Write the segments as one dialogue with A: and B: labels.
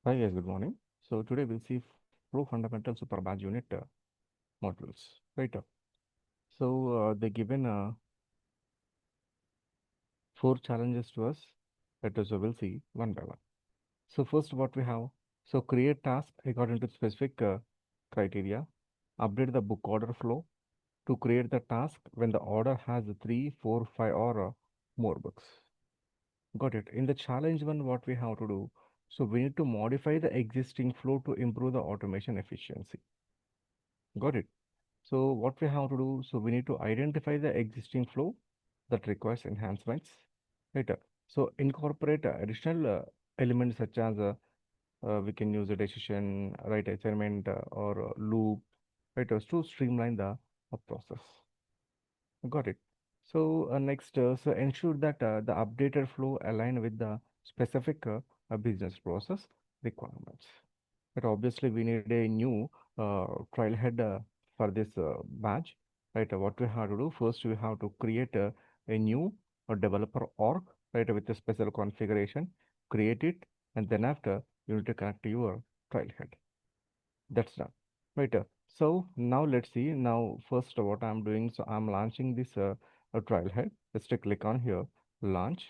A: Hi guys, good morning. So today we'll see Pro Fundamental Superbadge Unit modules. Right. They given four challenges to us. That is, we'll see one by one. So first, what we have. So create task according to specific criteria. Update the book order flow to create the task when the order has three, four, five, or more books. Got it. In the challenge one, what we have to do. So we need to modify the existing flow to improve the automation efficiency. Got it. So what we have to do, so we need to identify the existing flow that requires enhancements. Right. So incorporate additional elements such as we can use a decision, right, assignment or loop, right, to streamline the process. Got it. So next, so ensure that the updated flow align with the specific business process requirements. But obviously, we need a new trailhead for this badge, right? What we have to do first, we have to create a new developer org, right, with a special configuration, create it, and then after you need to connect to your trailhead. That's done, right? So now let's see. Now, first, what I'm doing, so I'm launching this trailhead. Just to click on here, launch.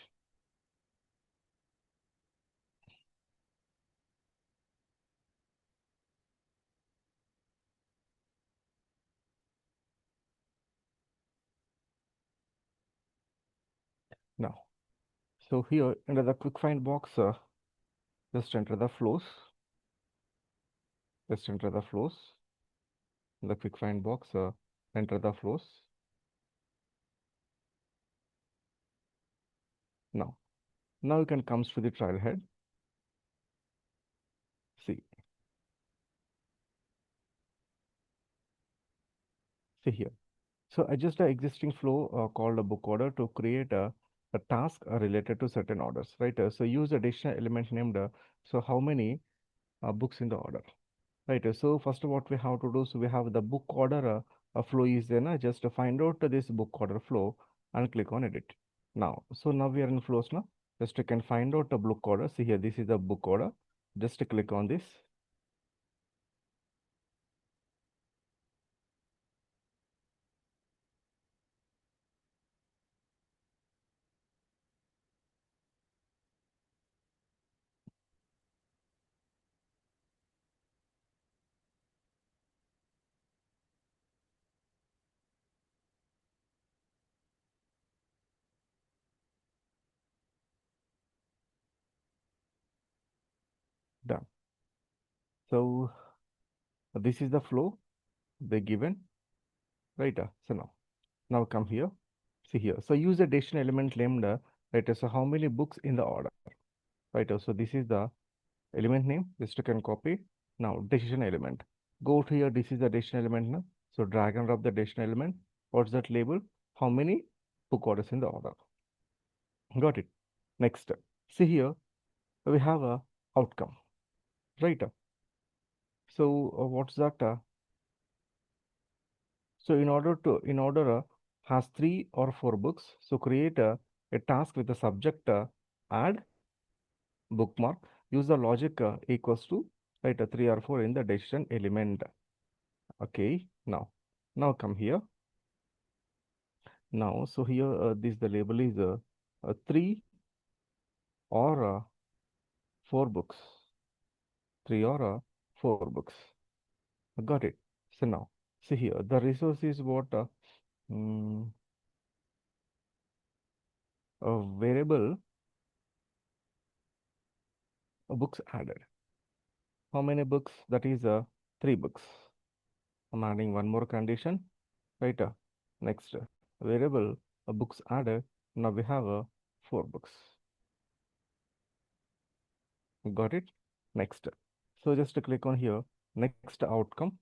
A: Now, so here under the quick find box, just enter the flows. Just enter the flows in the quick find box. Enter the flows. Now, now you can comes to the trailhead. See, see here. So adjust the existing flow called a book order to create a task related to certain orders, right? So use additional element named. So how many books in the order, right? So first what we have to do, so we have the book order flow is there. Just to find out this book order flow and click on edit. Now, so now we are in flows now. Just you can find out the book order. See here, this is the book order. Just to click on this. Done. So this is the flow they given, right? So now come here. See here. So use the additional element named, right? So how many books in the order, right? So this is the element name. Just you can copy. Now decision element. Go to here. This is the decision element now. So drag and drop the decision element. What's that label? How many book orders in the order? Got it. Next. See here. We have a outcome, right? So what's that? So in order has three or four books. So create a task with the subject add bookmark. Use the logic equals to, right, three or four in the decision element. Okay. Now come here. Now so here this the label is three or four books. Three or four books. Got it. So now see here the resource is what mm, a variable books added. How many books? That is three books. I'm adding one more condition, right? Next variable books added. Now we have four books. Got it? Next. So just to click on here, next outcome,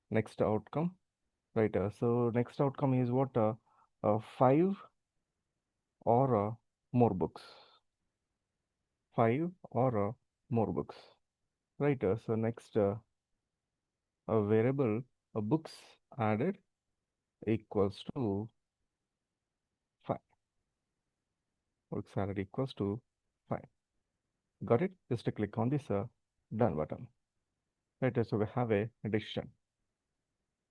A: next outcome, right? So next outcome is what? Five or more books. Five or more books, right? So next variable books added equals to 5. Books added equals to 5. Got it? Just to click on this done button. Right, so we have a decision.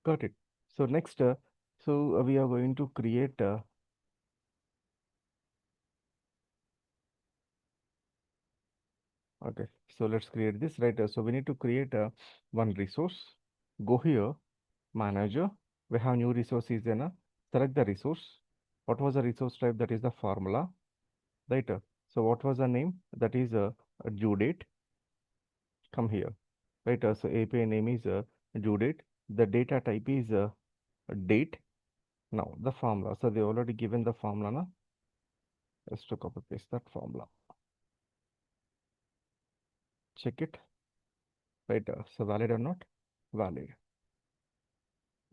A: Got it. So next, we are going to create. Okay, so let's create this. Right, so we need to create one resource. Go here, manager. We have new resource is in. Select the resource. What was the resource type? That is the formula. Right. So what was the name? That is a due date. Come here. Right. So API name is due date. The data type is date. Now the formula. So they already given the formula. Na? Just to copy paste that formula. Check it. Right. So valid or not? Valid.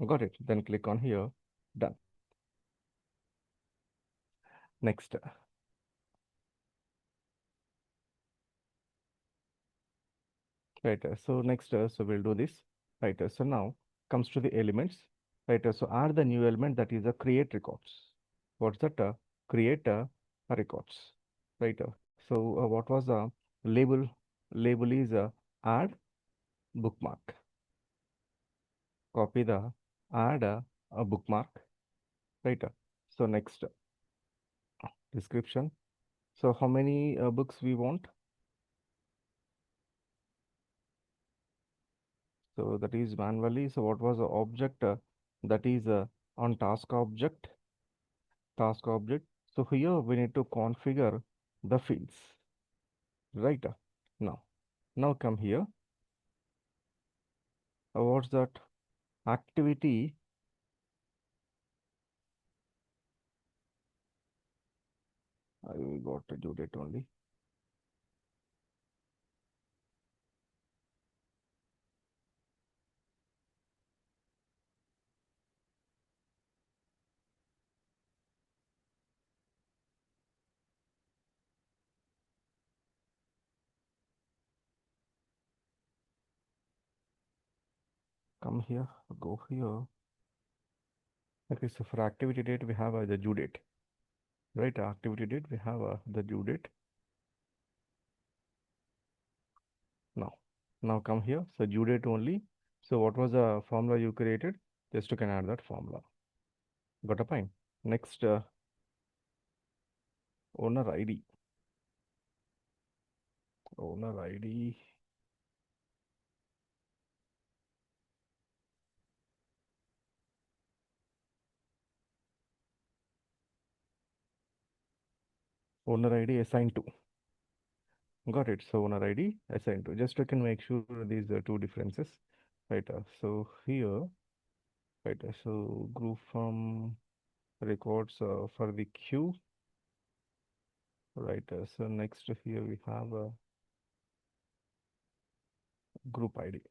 A: Got it. Then click on here. Done. Next. Right. So next, so we'll do this. Right. So now comes to the elements. Right. So add the new element that is a create records. What's that? Create records. Right. So what was the label? Label is add bookmark. Copy the add a bookmark. Right. So next description. So how many books we want? So that is manually. So what was the object? That is on task object. Task object. So here we need to configure the fields. Right. Now, now come here. What's that? Activity. I got to do it only. Come here. Go here. Okay. So for activity date we have the due date. Right. Activity date we have the due date. Now, now come here. So due date only. So what was the formula you created? Just you can add that formula. Got a point. Next, owner ID. Owner ID. Owner ID assigned to. Got it. So owner ID assigned to. Just you can make sure these are two differences. Right. So here, right. So group from records for the queue. Right. So next here we have a group ID.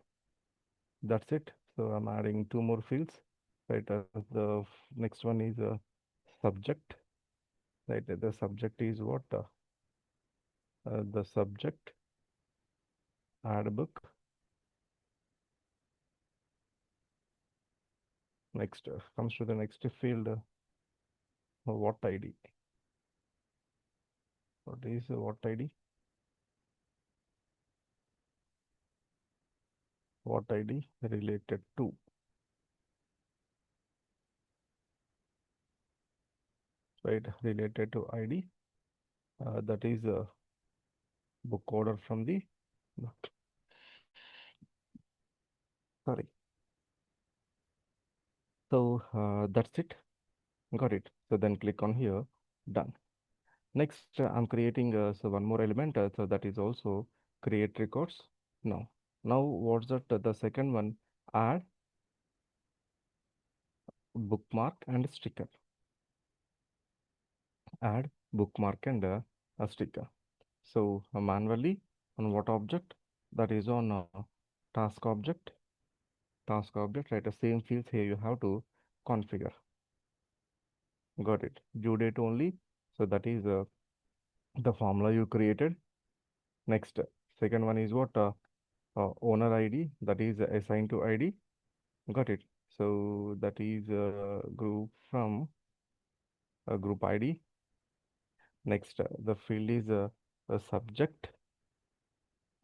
A: That's it. So I'm adding two more fields. Right. Next one is a subject. Right. The subject is what? The subject add book. Next comes to the next field. What ID? What is what ID? What ID related to? Right, related to ID. That is a book order from the. Sorry. So that's it. Got it. So then click on here. Done. Next, I'm creating so one more element. So that is also create records. Now, now what's that? The second one, add bookmark and sticker. Add bookmark and a sticker. So manually on what object? That is on task object. Task object, right? The same fields here you have to configure. Got it. Due date only. So that is the formula you created. Next, second one is what? Owner ID. That is assigned to ID. Got it. So that is group from group ID. Next, the field is a subject.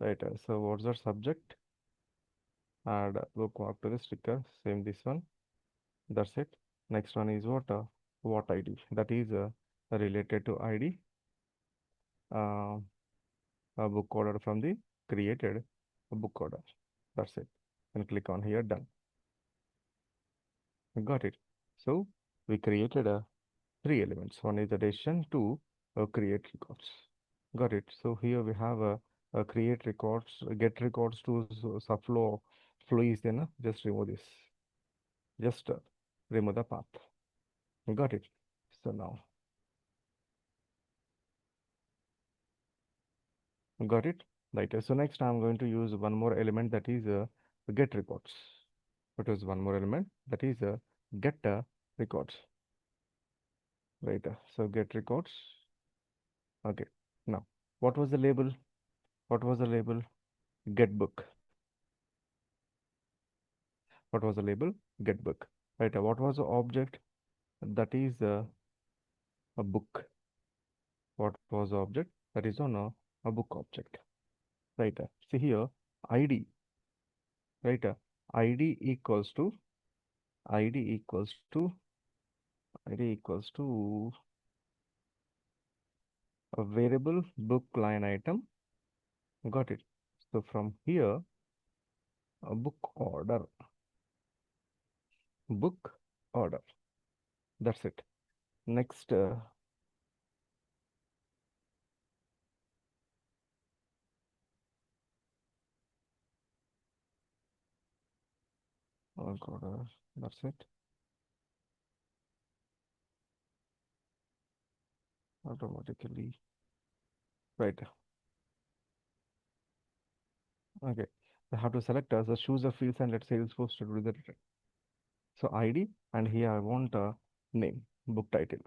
A: Right. So what's the subject? Add bookmark to the sticker. Same this one. That's it. Next one is what ID? That is related to ID. Uh, a book order from the created book order. That's it. And click on here. Done. Got it. So we created three elements. One is the decision, two create records. Got it. So here we have a create records, get records to subflow flow is then just remove this. Just remove the path. Got it. So now got it. Right. So next I'm going to use one more element that is get records. What is one more element that is get records. Right. So get records. Okay. Now what was the label? What was the label? Get book. What was the label? Get book. Right. What was the object? That is a book. What was the object? That is on a book object. Right. See here, ID. Right. ID equals to ID equals to ID equals to a variable book line item. Got it. So from here, a book order. That's it. Next, book order. That's it. Automatically. Right. Okay. I have to select as a choose a fields and let's say it's supposed to do the return. So ID and here I want a name, book title.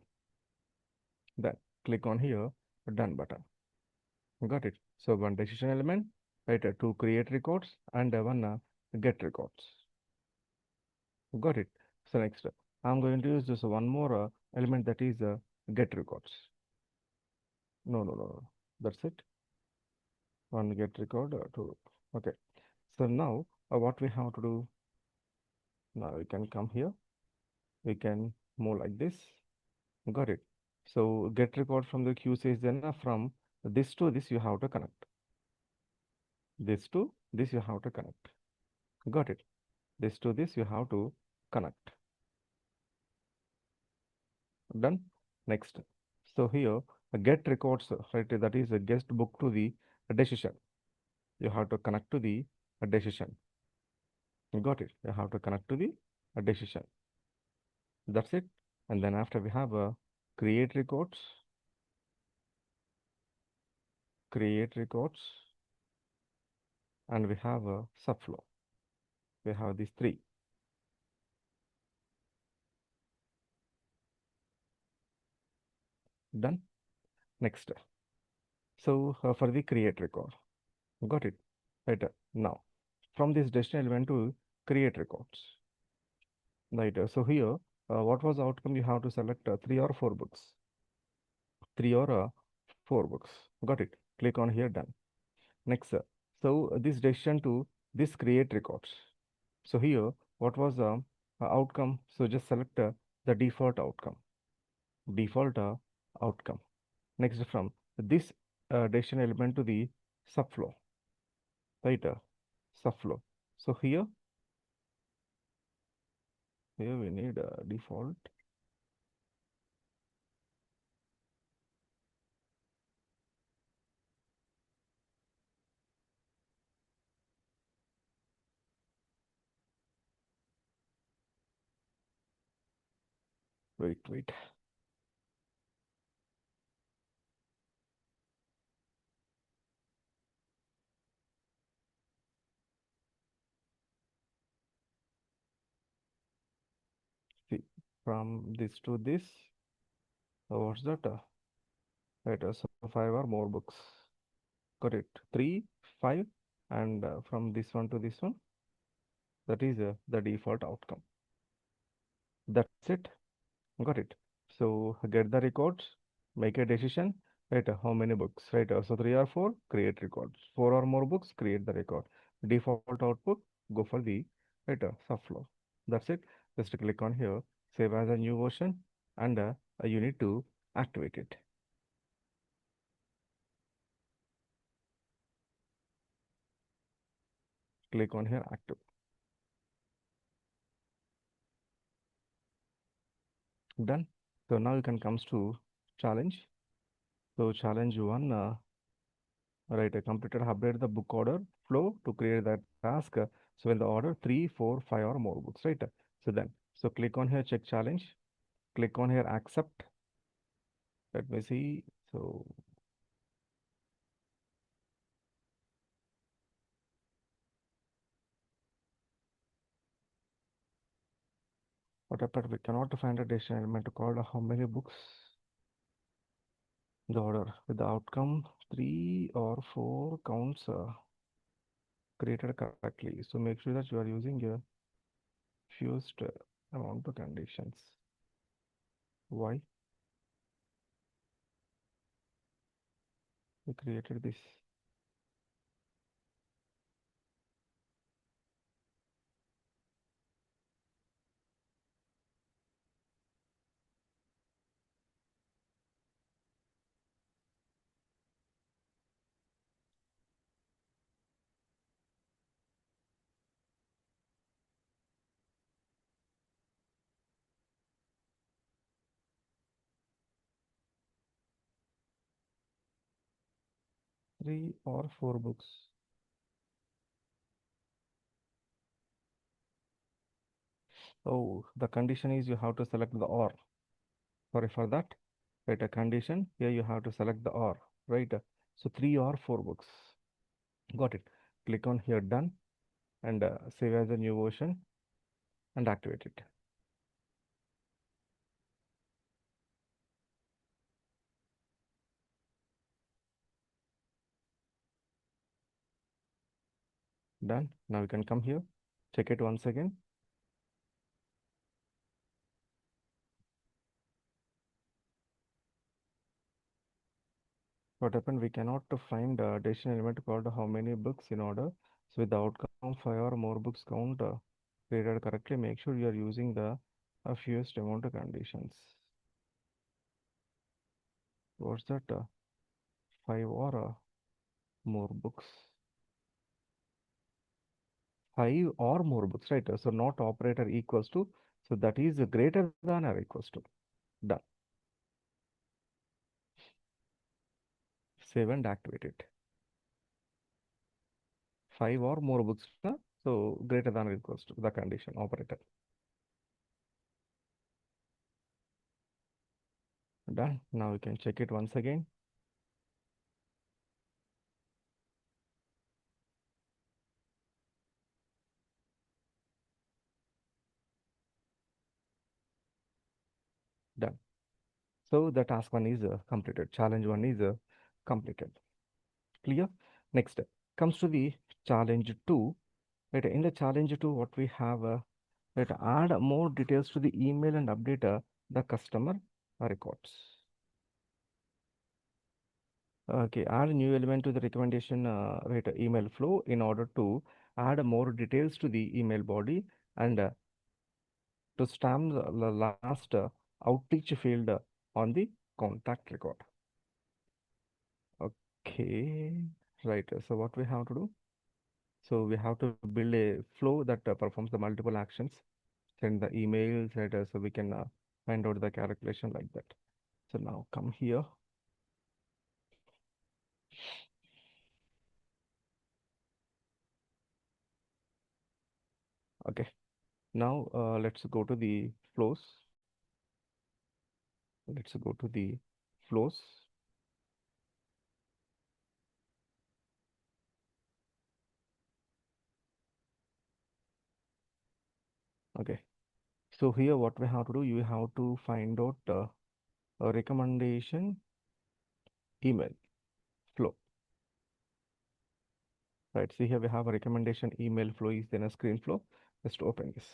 A: Then click on here, done button. Got it. So one decision element, right? To create records and one get records. Got it. So next, I'm going to use this one more element that is get records. No, no, no, no. That's it. One get record to. Okay. So now what we have to do? Now we can come here. We can move like this. Got it. So get record from the queue says then from this to this you have to connect. This to this you have to connect. Got it. This to this you have to connect. Done. Next. So here get records, right? That is a guest book to the decision. You have to connect to the decision. Got it. You have to connect to the decision. That's it. And then after we have a create records, and we have a subflow. We have these three. Done. Next. So for the create record, got it. Right. Now, from this destination element to create records. Right. So here, what was the outcome? You have to select three or four books. Three or four books. Got it. Click on here. Done. Next. So this decision to this create records. So here, what was the outcome? So just select the default outcome. Default outcome. Next, from this decision element to the subflow. Right. Subflow. So here we need a default. Wait. See, from this to this, what's that? Right, so five or more books. Got it. Three, five, and from this one to this one, that is the default outcome. That's it. Got it. So get the records, make a decision, right? How many books, right? So 3 or 4, create records. 4 or more books, create the record. Default output, go for the, right? Subflow. That's it. Just click on here, save as a new version, and you need to activate it. Click on here, active. Done. So now you can comes to challenge. So challenge one, right? Completed update the book order flow to create that task. So when the order 3, 4, 5 or more books, right? So then, so click on here, check challenge. Click on here, accept. Let me see. So what happened? We cannot find a decision element to call how many books the order with the outcome 3 or 4 counts created correctly. So make sure that you are using your fused amount of conditions. Why we created this? Three or four books. Oh, the condition is you have to select the or. Sorry for that. Right, a condition. Here you have to select the or. Right. So 3 or 4 books. Got it. Click on here, done, and save as a new version and activate it. Done. Now you can come here, check it once again. What happened? We cannot to find a decision element called how many books in order. So with the outcome 5 or more books count created correctly, make sure you are using the fewest amount of conditions. What's that? 5 or more books. 5 or more books, right? So not operator equals to. So that is greater than or equals to. Done. Save and activate it. 5 or more books. So greater than or equals to the condition operator. Done. Now we can check it once again. Done. So the task one is completed. Challenge one is completed. Clear? Next comes to the challenge two. Right, in the challenge two, what we have, right, add more details to the email and update the customer records. Okay, add a new element to the recommendation right, email flow in order to add more details to the email body and to stamp the last outreach field on the contact record. Okay, right. So what we have to do? So we have to build a flow that performs the multiple actions, send the emails, right? So we can find out the calculation like that. So now come here. Okay. Now let's go to the flows. Let's go to the flows. Okay. So here what we have to do, you have to find out a recommendation email flow. Right. See here we have a recommendation email flow is then a screen flow. Just open this.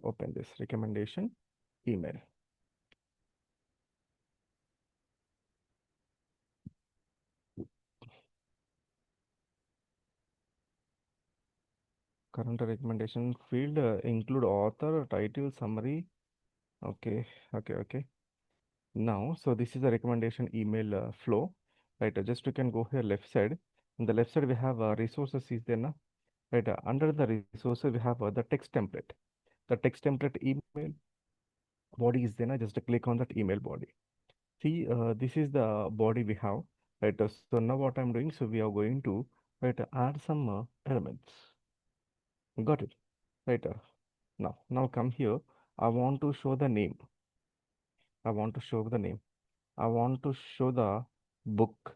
A: Open this recommendation. email. Current recommendation field include author, title, summary. Okay, okay. Now, so this is a recommendation email flow, right? Just you can go here left side. On the left side, we have resources is there, na? Right? Under the resources, we have the text template. The text template email body is there, na? Just click on that email body. See, this is the body we have, right? So now what I'm doing, so we are going to, right, add some elements. Got it, right? Now come here. I want to show the name. I want to show the name. I want to show the book.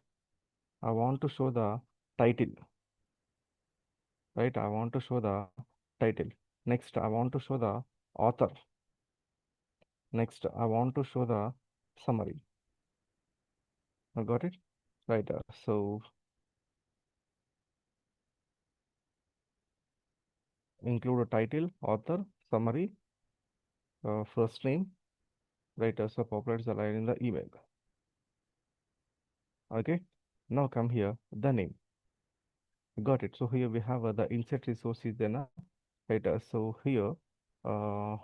A: I want to show the title, right? I want to show the title. Next, I want to show the author. Next, I want to show the summary. I got it? Right. So include a title, author, summary, first name, right? So populates the line in the email. Okay. Now come here, the name. Got it. So here we have the insert resources then, right? So here, uh,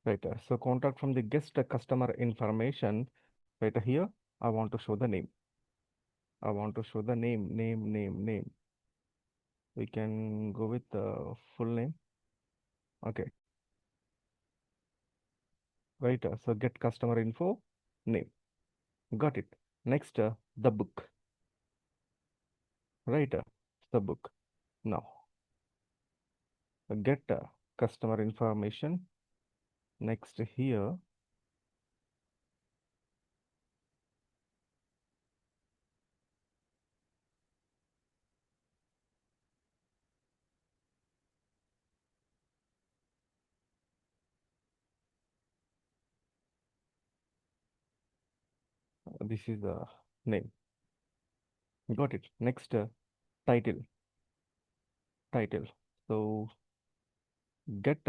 A: right. So contact from the guest customer information, right here. I want to show the name. I want to show the name. We can go with the full name. Okay, right. So get customer info, name. Got it. Next, the book. Right, the book. Now, get customer information. Next here, this is the name. Got it. Next, title. Title. So get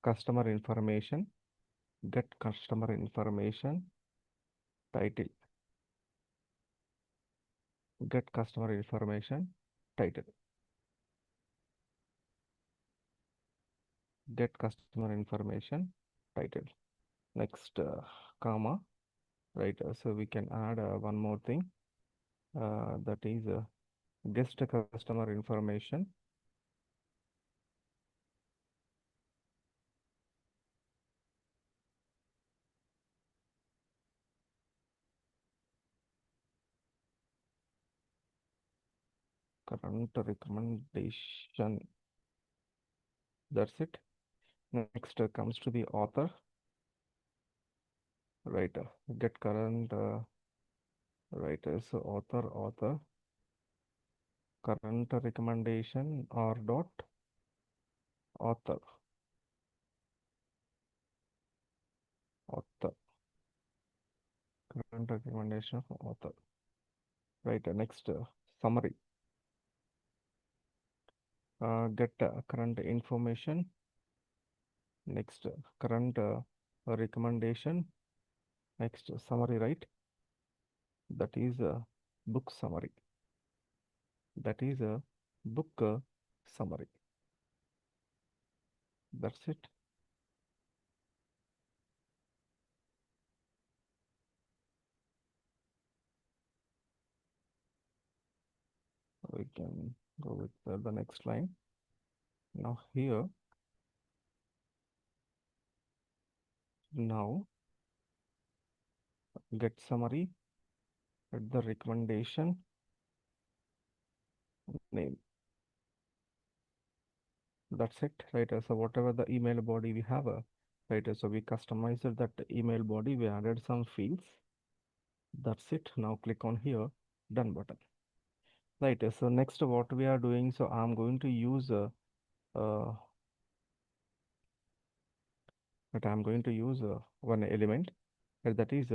A: customer information. Get customer information. Title. Get customer information. Title. Get customer information. Title. Next, comma. Right. So we can add one more thing. That is guest customer information. Current recommendation. That's it. Next comes to the author. Right. Get current. Right. So author. Current recommendation or dot author. Author. Current recommendation of author. Right. Next summary. Get current information. Next current recommendation. Next summary. Right. That is a book summary. That is a book summary. That's it. We can go with the next line. Now here, now get summary at the recommendation name. That's it, right? So whatever the email body we have, right? So we customized that email body. We added some fields. That's it. Now click on here, done button. Right. So next, what we are doing? So I'm going to use uh, but I'm going to use one element, that is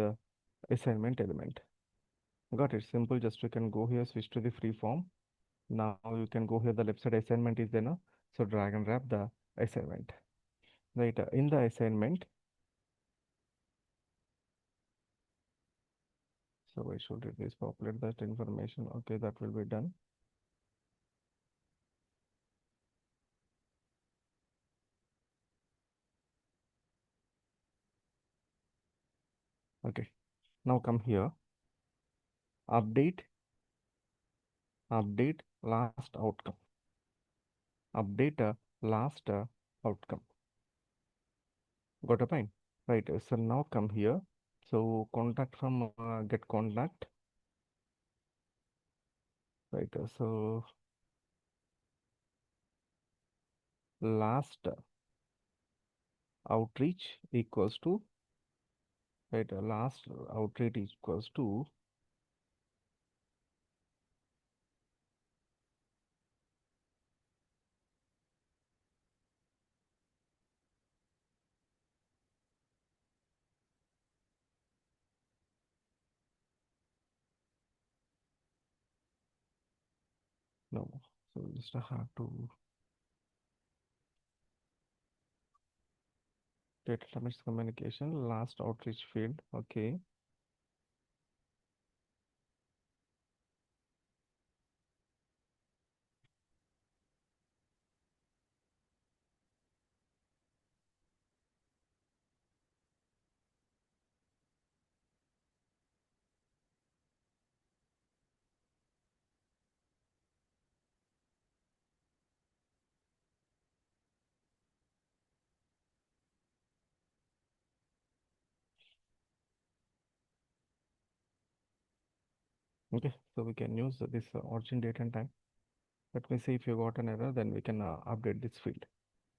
A: assignment element. Got it. Simple. Just you can go here, switch to the free form. Now you can go here. The left side assignment is there now. So drag and wrap the assignment. Right, in the assignment, so I should at least populate that information. Okay, that will be done. Okay, now come here, update, update last outcome, update last outcome. Got a point? Right, so now come here. So contact from get contact. Right, so last outreach equals to, right, last outreach equals to, no, so just have to data limits communication, last outreach field. Okay, okay, so we can use this origin date and time. Let me see if you got an error, then we can update this field.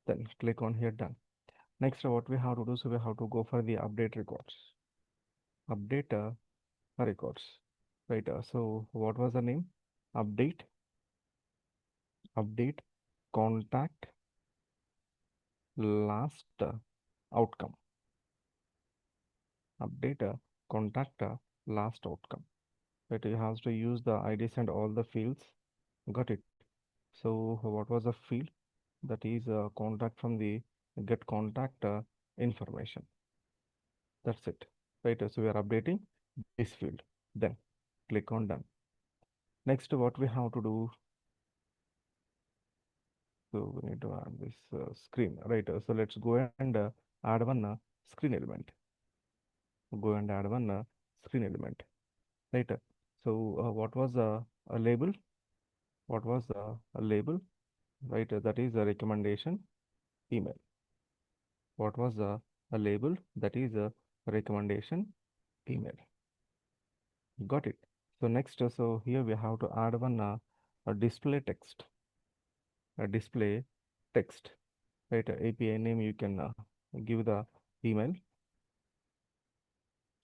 A: Then click on here, done. Next, what we have to do, so we have to go for the update records. Update records. Right, so what was the name? Update, update, contact, last outcome. Update, contact, last outcome. Right, you have to use the IDs and all the fields. Got it. So what was the field? That is contact from the get contact information. That's it. Right, so we are updating this field. Then click on done. Next, what we have to do, so we need to add this screen, right? So let's go and add one screen element. Go and add one screen element, right? So what was a label? What was a label, right? That is a recommendation email. What was a label? That is a recommendation email. Got it. So next, so here we have to add one a display text, a display text, right? API name you can give the email,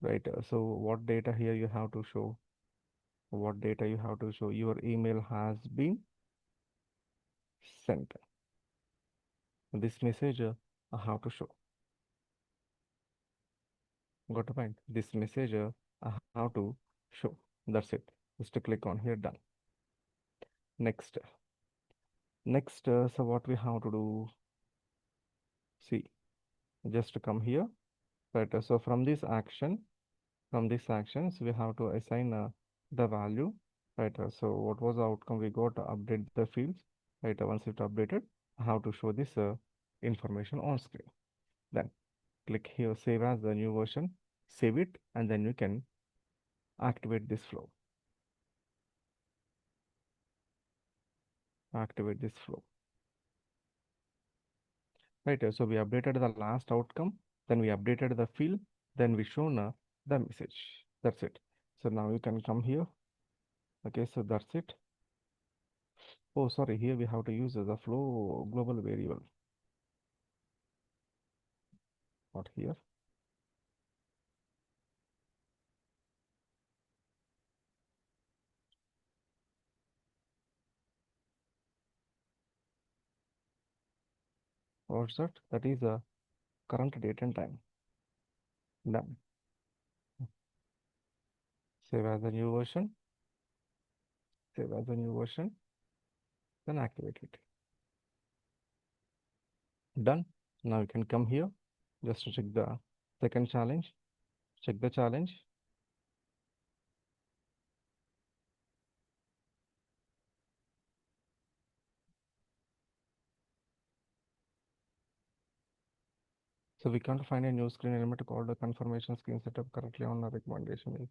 A: right? So what data here you have to show? What data you have to show? Your email has been sent. This message I have to show. Got a point? This message I have to show. That's it. Just to click on here, done. Next, next. So what we have to do? See, just to come here, right? So from this action, from these actions, we have to assign the value, right? So what was the outcome we got? Update the fields, right? Once it updated, I have to show this information on screen. Then click here, save as the new version, save it, and then you can activate this flow. Activate this flow. Right, so we updated the last outcome, then we updated the field, then we shown the message. That's it. So now you can come here. Okay, so that's it. Oh, sorry, here we have to use the flow global variable. Not here. What's that? That is the current date and time. Done. Save as a new version. Save as a new version. Then activate it. Done. Now you can come here just to check the second challenge. Check the challenge. So we can't find a new screen element called the confirmation screen setup correctly on our recommendation is.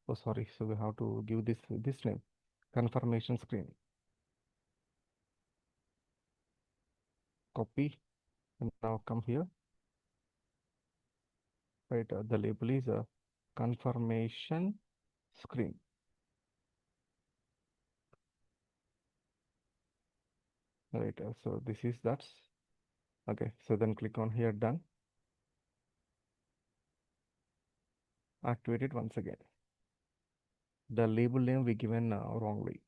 A: Oh, sorry. So we have to give this name, confirmation screen. Copy and now come here. Right. The label is a confirmation screen. Right. So this is that's okay. So then click on here. Done. Activate it once again. The label name we given wrongly.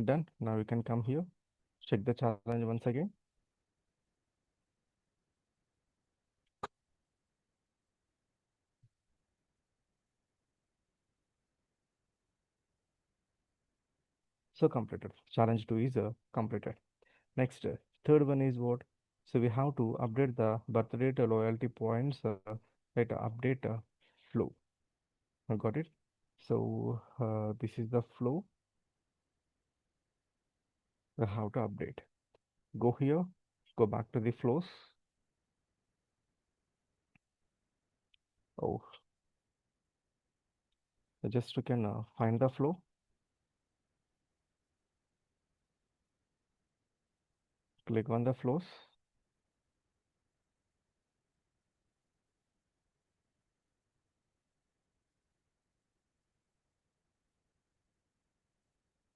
A: Done. Now you can come here. Check the challenge once again. So completed. Challenge 2 is completed. Next, third one is what? So we have to update the birth date loyalty points, right? Update flow. Got it? So this is the flow. We have to update. Go here. Go back to the flows. Oh, just you can find the flow. Click on the flows.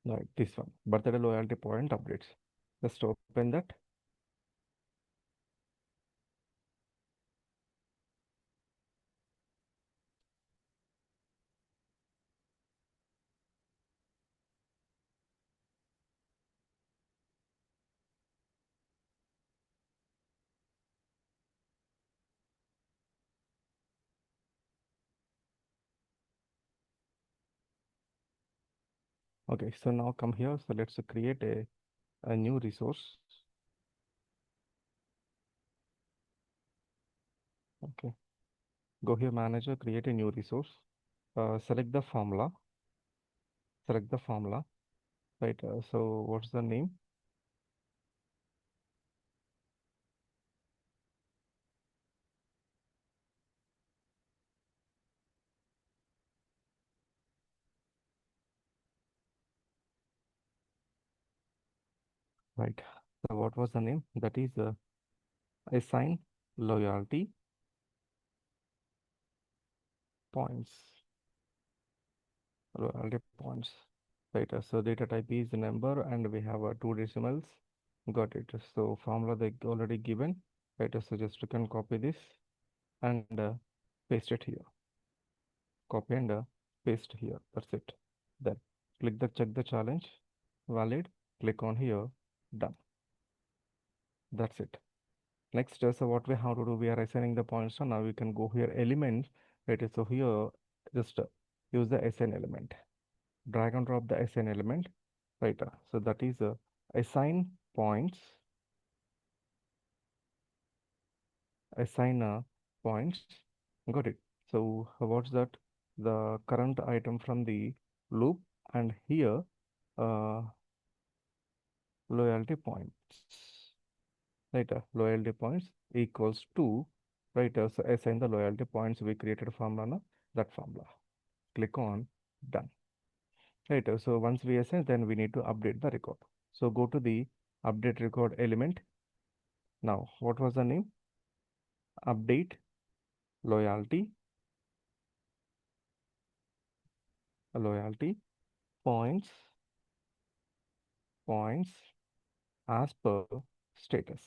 A: Right, this one. Birthday loyalty point updates. Just open that. Okay, so now come here. So let's create a new resource. Okay, go here, manager, create a new resource. Select the formula. Select the formula. Right. So what's the name? Right. So what was the name? That is assign loyalty points. Loyalty points. Right. So data type is number, and we have two decimals. Got it. So formula they already given. Right. So just you can copy this and paste it here. Copy and paste here. That's it. Then click the check the challenge. Valid. Click on here. Done. That's it. Next, so what we have to do, we are assigning the points. So now we can go here elements. Right. So here, just use the assign element. Drag and drop the assign element. Right. So that is assign points. Assign points. Got it. So what's that? The current item from the loop, and here loyalty points. Right. Loyalty points equals to, right. So assign the loyalty points we created formula, that formula. Click on done. Right. So once we assign, then we need to update the record. So go to the update record element. Now, what was the name? Update loyalty points points as per status.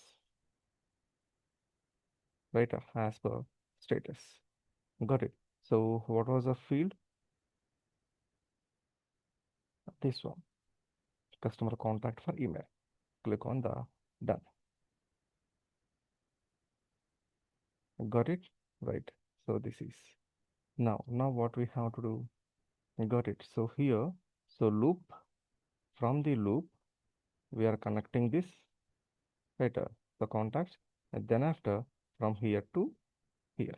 A: Right. As per status. Got it. So what was the field? This one. Customer contact for email. Click on the done. Got it? Right. So this is now what we have to do. Got it. So here, so loop, from the loop, we are connecting this, right, the contacts, and then after, from here to here.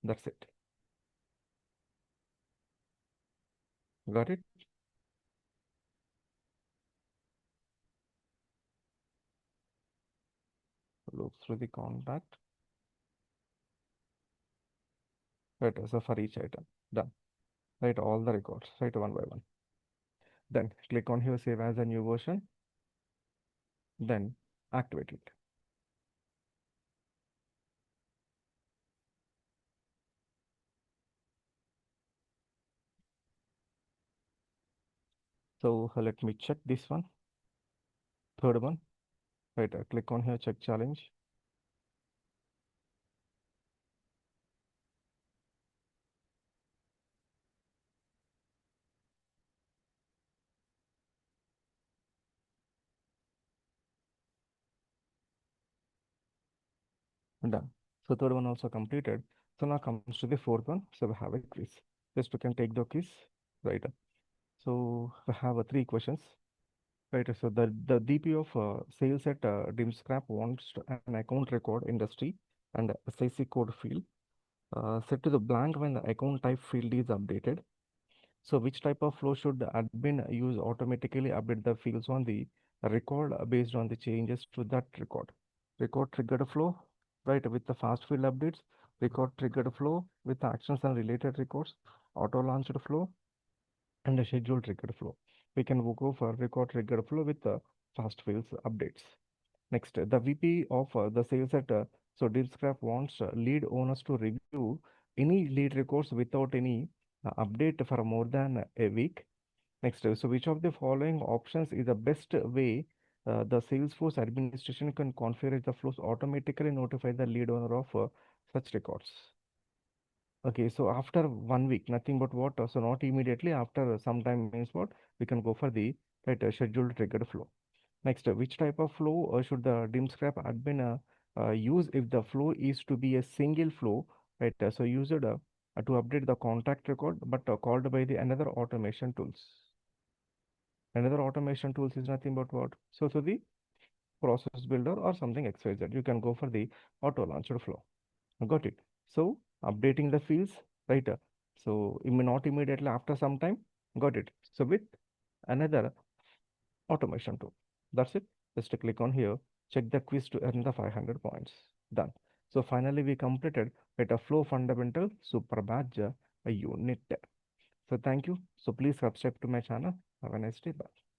A: That's it. Got it? Loop through the contact, right, so for each item. Done. Right, all the records, right, one by one. Then click on here, save as a new version, then activate it. So let me check this one, third one, right, click on here, check challenge. Done. So third one also completed. So now comes to the fourth one. So we have a quiz. Just you can take the quiz, right? So we have three questions, right? So the DP of sales at Dimscrap wants an account record industry and SIC code field set to the blank when the account type field is updated. So which type of flow should the admin use automatically update the fields on the record based on the changes to that record? Record triggered flow, right, with the fast field updates. Record triggered flow with actions and related records. Auto launched flow and the schedule triggered flow. We can go for record triggered flow with the fast fields updates. Next, the VP of the sales at so Dealscrap wants lead owners to review any lead records without any update for more than a week. Next, so which of the following options is the best way the Salesforce administration can configure the flows automatically notify the lead owner of such records? Okay, so after 1 week, nothing but what? So not immediately, after some time means what? We can go for the right scheduled triggered flow. Next, which type of flow should the dim scrap admin use if the flow is to be a single flow, right? So used to update the contact record, but called by the another automation tools. Another automation tools is nothing but what? So the process builder or something XYZ. You can go for the auto launcher flow. Got it. So updating the fields, right? So not immediately, after some time. Got it. So with another automation tool. That's it. Just to click on here, check the quiz to earn the 500 points. Done. So finally we completed with a flow fundamental super badge a unit. So thank you. So please subscribe to my channel. Have a nice day. Bye.